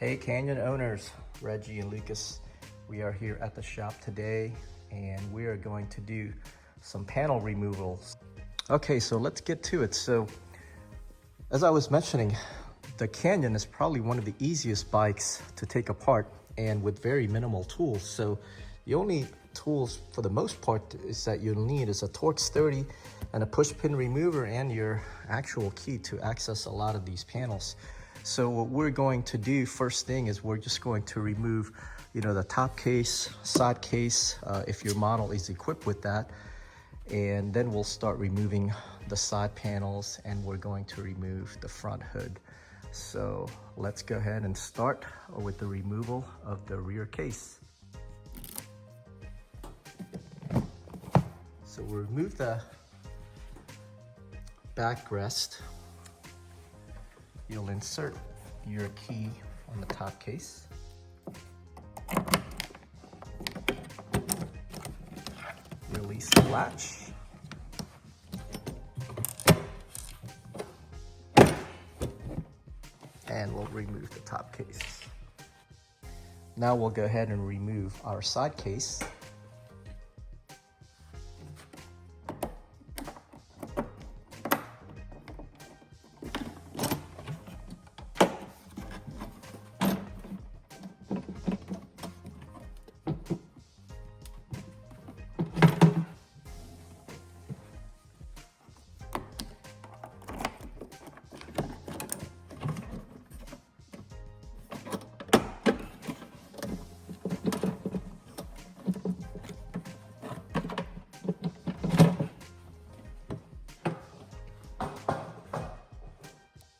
Hey Canyon owners, Reggie and Lucas. We are here at the shop today and we are going to do some panel removals. Okay, so let's get to it. So as I was mentioning, the Canyon is probably one of the easiest bikes to take apart and with very minimal tools. So the only tools for the most part is that you'll need is a Torx 30 and a push pin remover and your actual key to access a lot of these panels. So what we're going to do first thing is we're just going to remove, the top case, side case, if your model is equipped with that. And then we'll start removing the side panels and we're going to remove the front hood. So let's go ahead and start with the removal of the rear case. So we'll remove the backrest. You'll insert your key on the top case. Release the latch. And we'll remove the top case. Now we'll go ahead and remove our side case.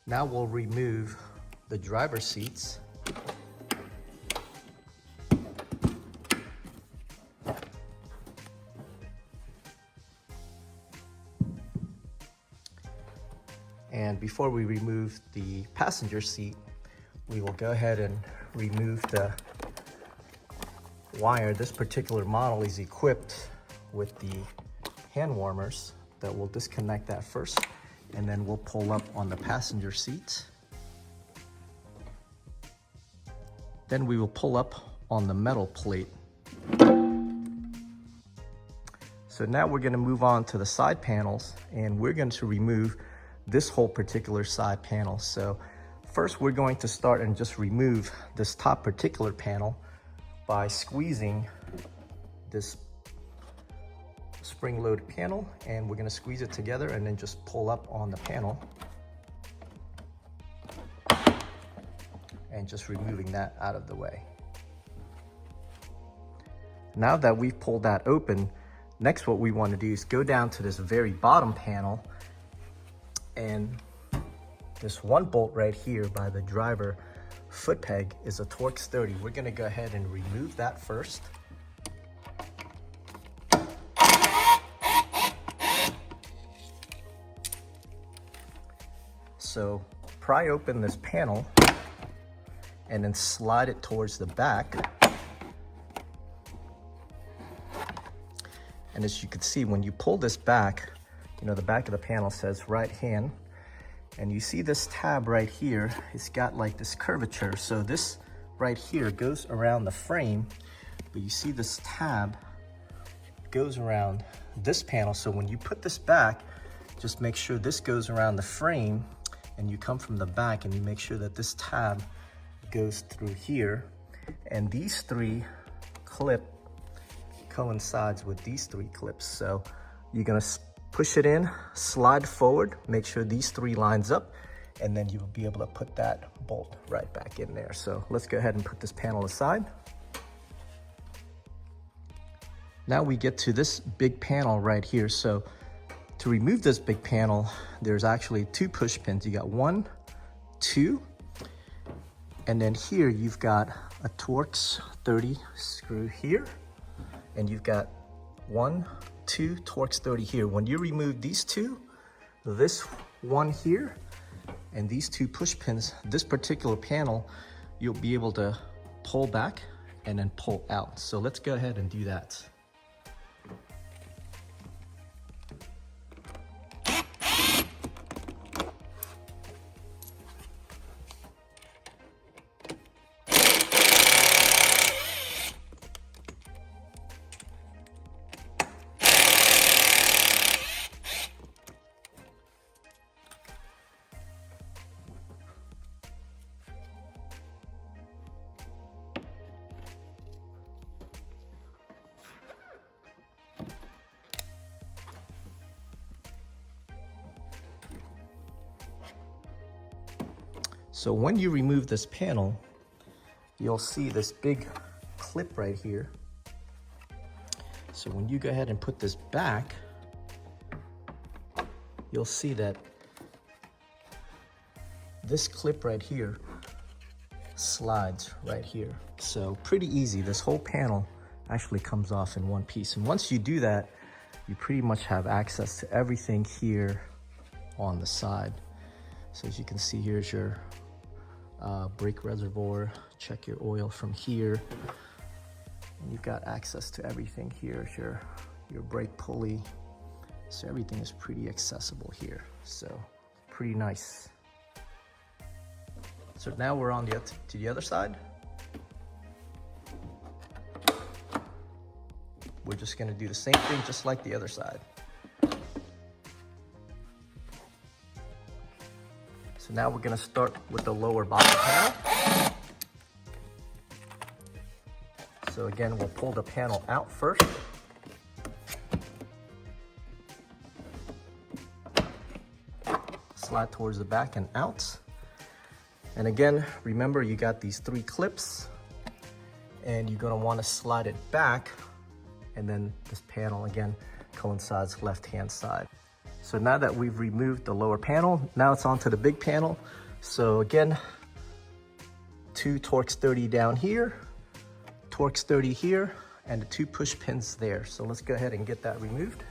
Now we'll remove the driver's seats. And before we remove the passenger seat, we will go ahead and remove the wire. This particular model is equipped with the hand warmers that will disconnect that first. And then we'll pull up on the passenger seat. Then we will pull up on the metal plate. So now we're going to move on to the side panels and we're going to remove this whole particular side panel. So first we're going to start and just remove this top particular panel by squeezing this spring-loaded panel, and we're going to squeeze it together and then just pull up on the panel and just removing that out of the way. Now that we've pulled that open, next what we want to do is go down to this very bottom panel, and this one bolt right here by the driver foot peg is a Torx 30. We're going to go ahead and remove that first. So pry open this panel and then slide it towards the back. And as you can see, when you pull this back, the back of the panel says right hand. And you see this tab right here, it's got like this curvature. So this right here goes around the frame, but you see this tab goes around this panel. So when you put this back, just make sure this goes around the frame, and you come from the back and you make sure that this tab goes through here. And these three coincides with these three clips. So you're gonna push it in, slide forward, make sure these three lines up, and then you'll be able to put that bolt right back in there. So let's go ahead and put this panel aside. Now we get to this big panel right here. So to remove this big panel, there's actually two push pins. You got 1, 2, and then here you've got a Torx 30 screw here, and you've got 1, 2 Torx 30 here. When you remove these two, this one here, and these two push pins, this particular panel, you'll be able to pull back and then pull out. So let's go ahead and do that. So when you remove this panel, you'll see this big clip right here. So when you go ahead and put this back, you'll see that this clip right here slides right here. So pretty easy. This whole panel actually comes off in one piece. And once you do that, you pretty much have access to everything here on the side. So as you can see, here's your brake reservoir. Check your oil from here. And you've got access to everything here. Your brake pulley. So everything is pretty accessible here. So pretty nice. So now we're on to the other side. We're just gonna do the same thing just like the other side. So now we're gonna start with the lower bottom panel. So again, we'll pull the panel out first. Slide towards the back and out. And again, remember you got these 3 clips and you're gonna wanna slide it back, and then this panel again coincides left-hand side. So now that we've removed the lower panel, now it's onto the big panel. So again, 2 Torx 30 down here, Torx 30 here, and the 2 push pins there. So let's go ahead and get that removed.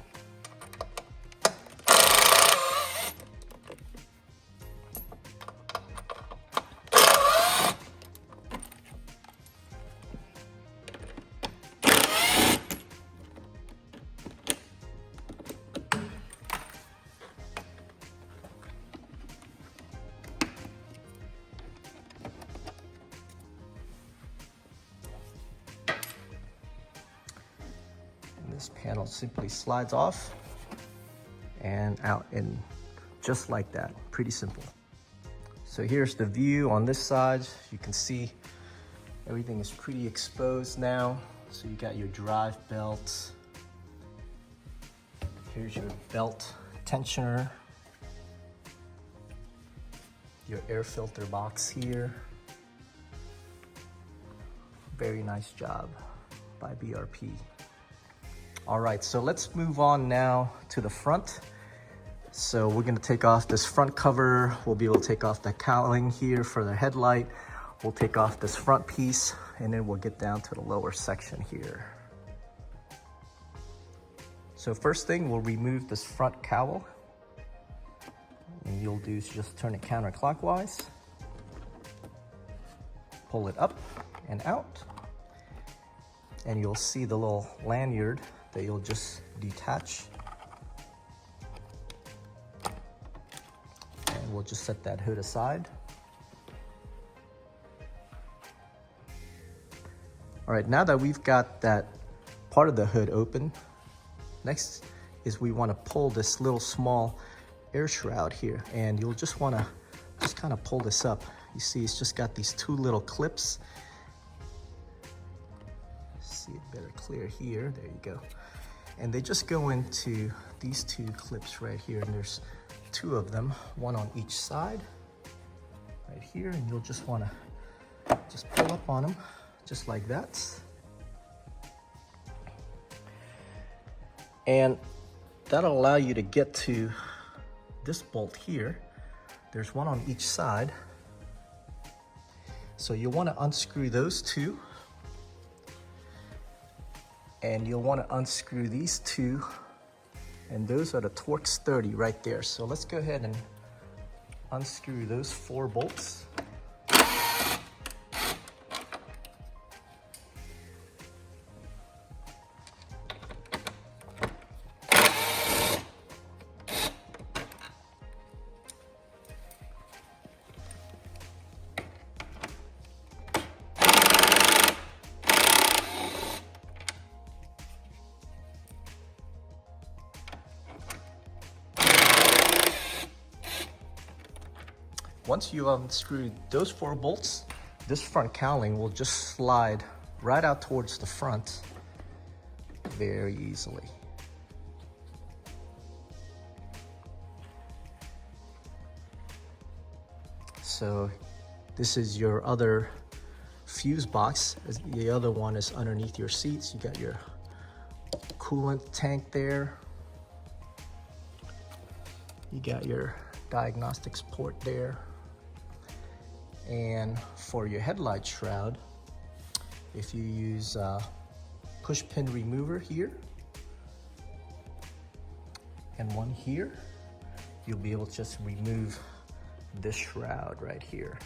This panel simply slides off and out, and just like that, pretty simple. So here's the view on this side. You can see everything is pretty exposed now. So you got your drive belt. Here's your belt tensioner. Your air filter box here. Very nice job by BRP. All right, so let's move on now to the front. So we're gonna take off this front cover. We'll be able to take off the cowling here for the headlight. We'll take off this front piece, and then we'll get down to the lower section here. So first thing, we'll remove this front cowl. And you'll do is just turn it counterclockwise. Pull it up and out. And you'll see the little lanyard that you'll just detach. And we'll just set that hood aside. All right, now that we've got that part of the hood open, next is we want to pull this little small air shroud here, and you'll just want to just kind of pull this up. You see it's just got these 2 little clips. See it better clear here, there you go. And they just go into these 2 clips right here, and there's 2 of them, 1 on each side right here, and you'll just want to just pull up on them just like that. And that'll allow you to get to this bolt here. There's 1 on each side, so you'll want to unscrew those 2. And you'll want to unscrew these 2, and those are the Torx 30 right there. So let's go ahead and unscrew those 4 bolts. Once you unscrew those 4 bolts, this front cowling will just slide right out towards the front very easily. So This is your other fuse box. The other one is underneath your seats. You got your coolant tank there. You got your diagnostics port there. And for your headlight shroud, if you use push pin remover here and one here, you'll be able to just remove this shroud right here.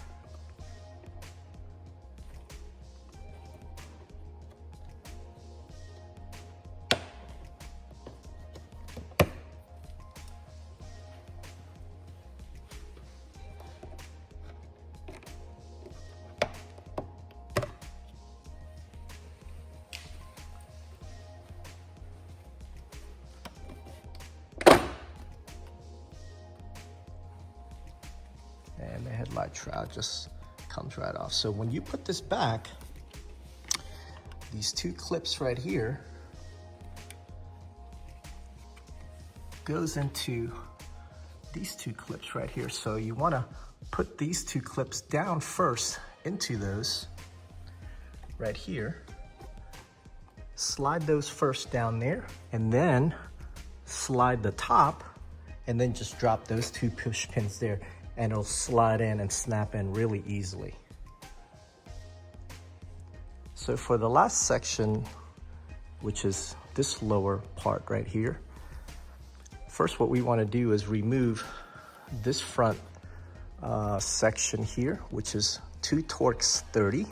And the headlight shroud just comes right off. So when you put this back, these two clips right here goes into these two clips right here. So you want to put these two clips down first into those right here. Slide those first down there and then slide the top and then just drop those two push pins there, and it'll slide in and snap in really easily. So for the last section, which is this lower part right here, first what we want to do is remove this front section here, which is 2 Torx 30.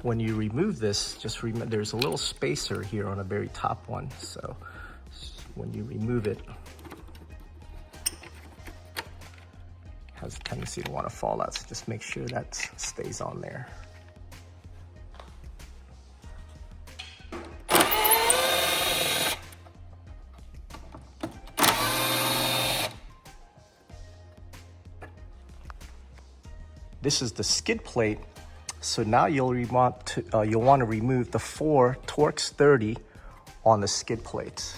When you remove this, just remember there's a little spacer here on the very top one. So when you remove it, it has a tendency to want to fall out. So just make sure that stays on there. This is the skid plate. So now you'll want to remove the 4 Torx 30 on the skid plates.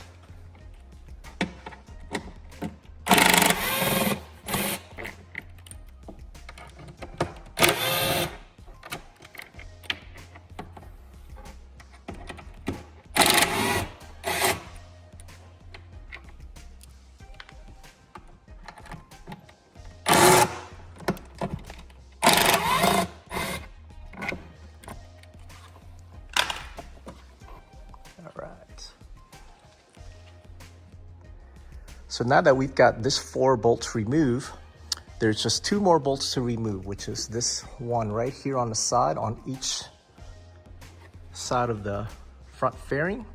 So now that we've got this 4 bolts removed, there's just 2 more bolts to remove, which is this one right here on the side, on each side of the front fairing.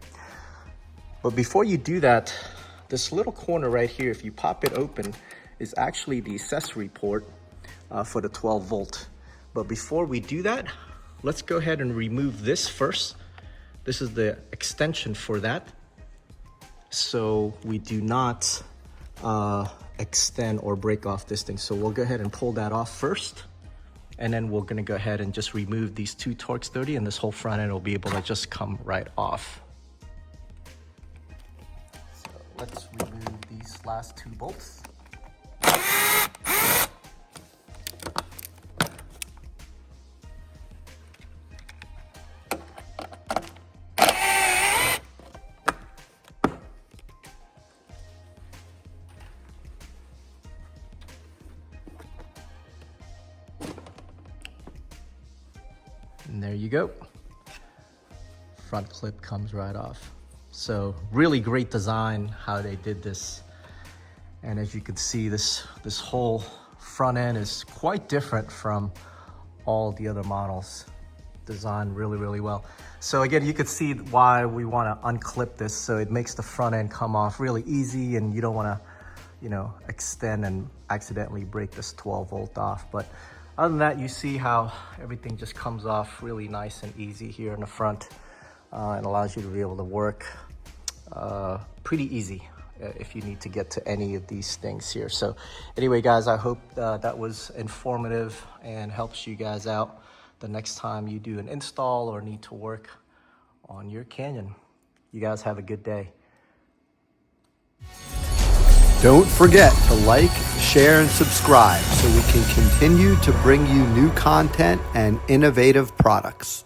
But before you do that, this little corner right here, if you pop it open, is actually the accessory port for the 12 volt. But before we do that, let's go ahead and remove this first. This is the extension for that. So we do not extend or break off this thing. So we'll go ahead and pull that off first. And then we're gonna go ahead and just remove these 2 Torx 30, and this whole front end will be able to just come right off. So let's remove these last 2 bolts. And there you go. Front clip comes right off. So really great design how they did this. And as you can see, this whole front end is quite different from all the other models. Designed really, really well. So again, you could see why we want to unclip this, so it makes the front end come off really easy, and you don't want to, you know, extend and accidentally break this 12 volt off. But other than that, you see how everything just comes off really nice and easy here in the front, and allows you to be able to work pretty easy if you need to get to any of these things here. So anyway, guys, I hope that was informative and helps you guys out the next time you do an install or need to work on your canyon. You guys have a good day. Don't forget to like, share, and subscribe so we can continue to bring you new content and innovative products.